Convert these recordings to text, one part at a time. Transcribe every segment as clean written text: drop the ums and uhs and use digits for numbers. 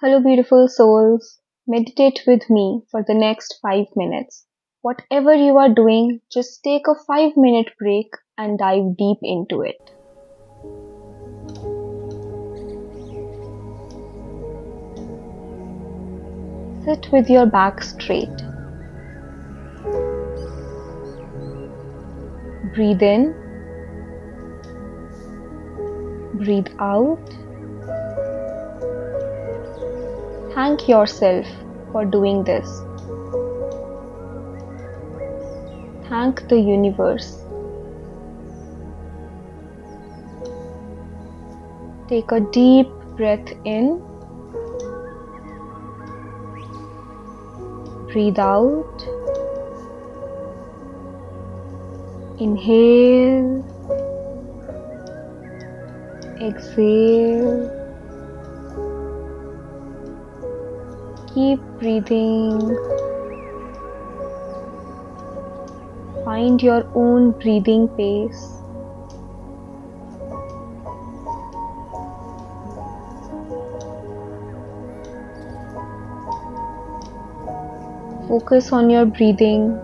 Hello, beautiful souls. Meditate with me for the next 5 minutes. Whatever you are doing, just take a 5 minute break and dive deep into it. Sit with your back straight. Breathe in, breathe out. Thank yourself for doing this. Thank the universe. Take a deep breath in. Breathe out. Inhale. Exhale. Keep breathing. Find your own breathing pace. Focus on your breathing.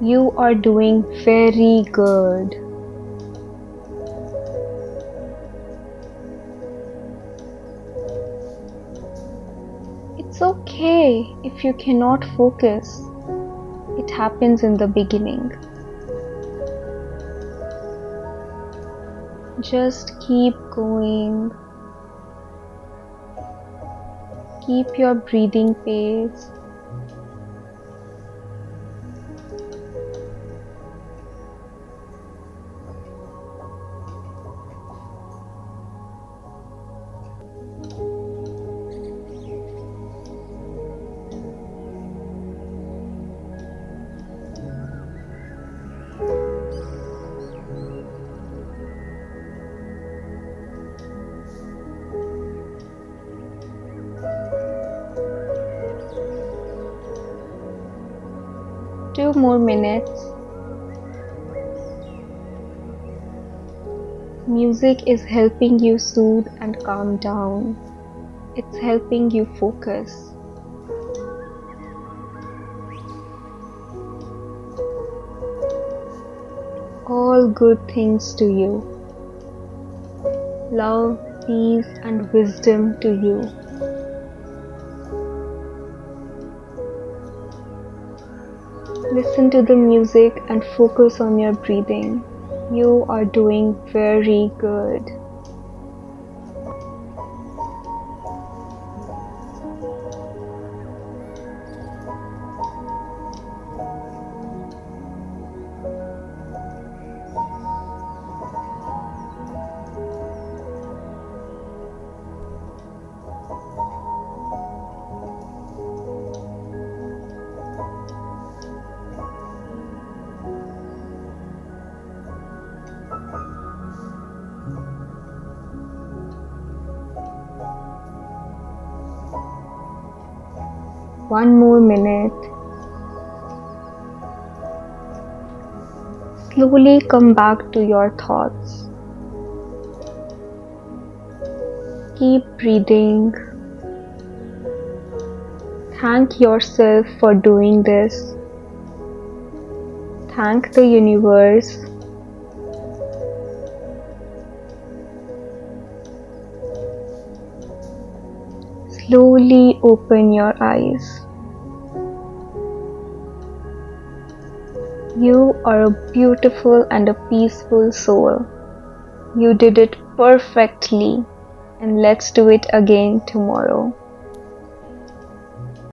You are doing very good. It's okay if you cannot focus. It happens in the beginning. Just keep going. Keep your breathing pace. Two more minutes. Music is helping you soothe and calm down. It's helping you focus. All good things to you. Love, peace, and wisdom to you. Listen to the music and focus on your breathing. You are doing very good. One more minute. Slowly come back to your thoughts. Keep breathing. Thank yourself for doing this. Thank the universe. Slowly open your eyes. You are a beautiful and a peaceful soul. You did it perfectly, and let's do it again tomorrow.